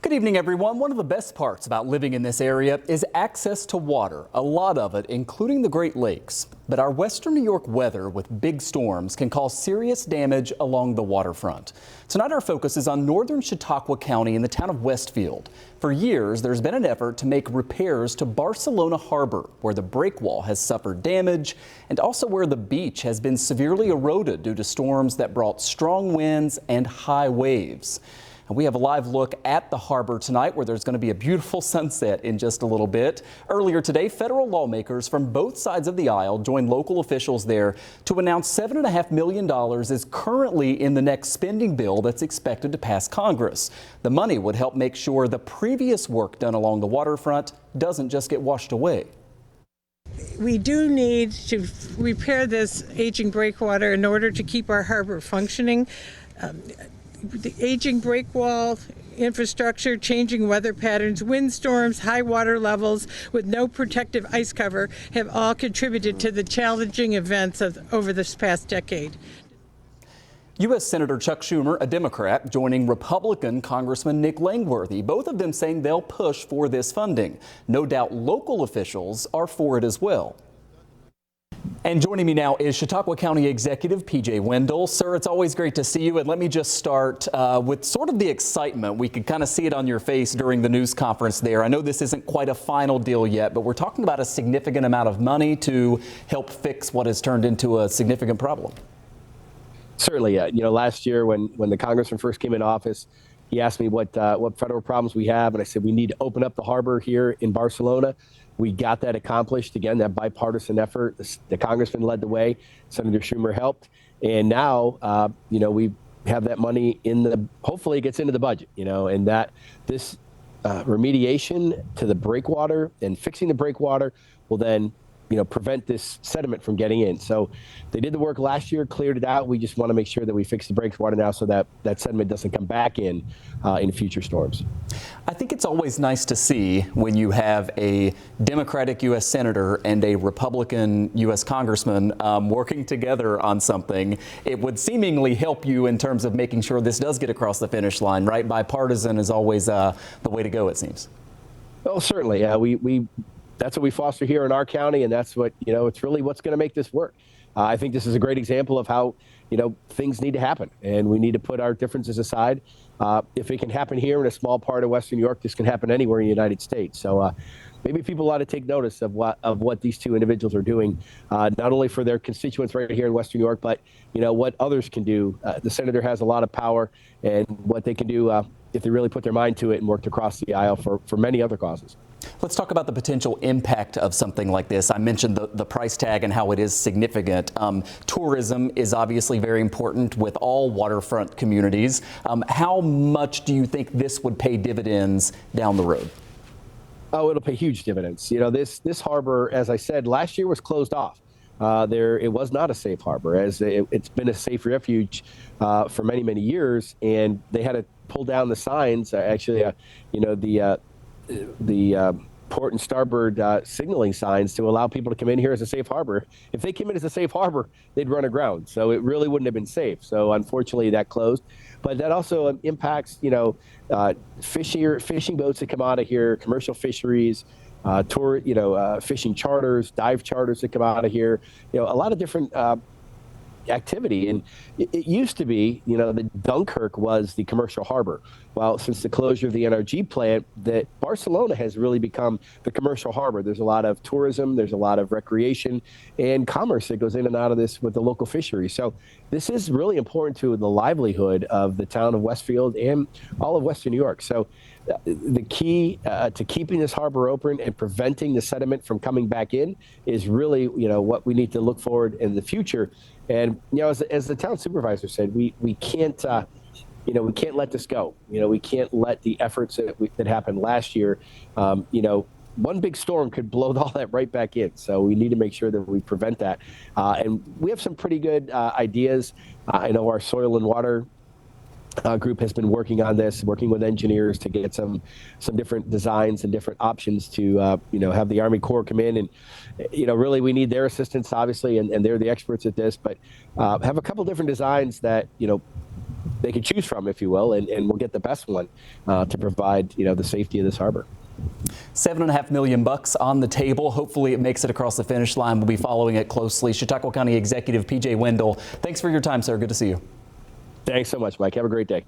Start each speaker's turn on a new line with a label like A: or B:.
A: Good evening, everyone. One of the best parts about living in this area is access to water, a lot of it, including the Great Lakes. But our western New York weather with big storms can cause serious damage along the waterfront. Tonight, our focus is on northern Chautauqua County in the town of Westfield. For years, there's been an effort to make repairs to Barcelona Harbor, where the breakwall has suffered damage and also where the beach has been severely eroded due to storms that brought strong winds and high waves. We have a live look at the harbor tonight, where there's going to be a beautiful sunset in just a little bit. Earlier today, federal lawmakers from both sides of the aisle joined local officials there to announce $7.5 million is currently in the next spending bill that's expected to pass Congress. The money would help make sure the previous work done along the waterfront doesn't just get washed away.
B: We do need to repair this aging breakwater in order to keep our harbor functioning. The aging breakwall infrastructure, changing weather patterns, windstorms, high water levels with no protective ice cover have all contributed to the challenging events over this past decade.
A: U.S. Senator Chuck Schumer, a Democrat, joining Republican Congressman Nick Langworthy, both of them saying they'll push for this funding. No doubt local officials are for it as well. And joining me now is Chautauqua County Executive P.J. Wendell. Sir, it's always great to see you. And let me just start with sort of the excitement. We could kind of see it on your face during the news conference there. I know this isn't quite a final deal yet, but we're talking about a significant amount of money to help fix what has turned into a significant problem.
C: Certainly. Last year when the congressman first came in office, he asked me what federal problems we have. And I said, we need to open up the harbor here in Barcelona. We got that accomplished. Again, that bipartisan effort. The congressman led the way. Senator Schumer helped. And now, we have that money hopefully it gets into the budget, and that this remediation to the breakwater and fixing the breakwater will then, prevent this sediment from getting in. So they did the work last year, cleared it out. We just want to make sure that we fix the breakwater now so that sediment doesn't come back in future storms.
A: I think it's always nice to see when you have a Democratic U.S. Senator and a Republican U.S. Congressman working together on something. It would seemingly help you in terms of making sure this does get across the finish line, right? Bipartisan is always the way to go, it seems.
C: Oh, certainly. That's what we foster here in our county, and that's what, it's really what's going to make this work. I think this is a great example of how, things need to happen, and we need to put our differences aside. If it can happen here in a small part of Western New York, this can happen anywhere in the United States. So maybe people ought to take notice of what these two individuals are doing, not only for their constituents right here in Western New York, but, what others can do. The senator has a lot of power, and what they can do if they really put their mind to it and worked across the aisle for many other causes.
A: Let's talk about the potential impact of something like this. I mentioned the price tag and how it is significant. Tourism is obviously very important with all waterfront communities. How much do you think this would pay dividends down the road?
C: Oh, it'll pay huge dividends. This harbor, as I said, last year was closed off. It was not a safe harbor, as it's been a safe refuge for many, many years, and they had to pull down the signs. The port and starboard signaling signs to allow people to come in here as a safe harbor. If they came in as a safe harbor, they'd run aground. So it really wouldn't have been safe. So unfortunately, that closed. But that also impacts, fishing boats that come out of here, commercial fisheries, fishing charters, dive charters that come out of here. A lot of different activity. And it used to be, that Dunkirk was the commercial harbor. Well, since the closure of the NRG plant, that Barcelona has really become the commercial harbor. There's a lot of tourism, there's a lot of recreation and commerce that goes in and out of this with the local fisheries. So this is really important to the livelihood of the town of Westfield and all of Western New York. So the key to keeping this harbor open and preventing the sediment from coming back in is really, what we need to look forward in the future. And, as the town supervisor said, we can't, we can't let this go. We can't let the efforts that happened last year, one big storm could blow all that right back in. So we need to make sure that we prevent that. And we have some pretty good ideas. I know our soil and water group has been working on this, working with engineers to get some different designs and different options to have the Army Corps come in and really we need their assistance obviously, and they're the experts at this, but have a couple different designs that they can choose from, if you will, and we'll get the best one to provide, the safety of this harbor.
A: $7.5 million on the table. Hopefully it makes it across the finish line. We'll be following it closely. Chautauqua County Executive PJ Wendell, thanks for your time, sir. Good to see you.
C: Thanks so much, Mike. Have a great day.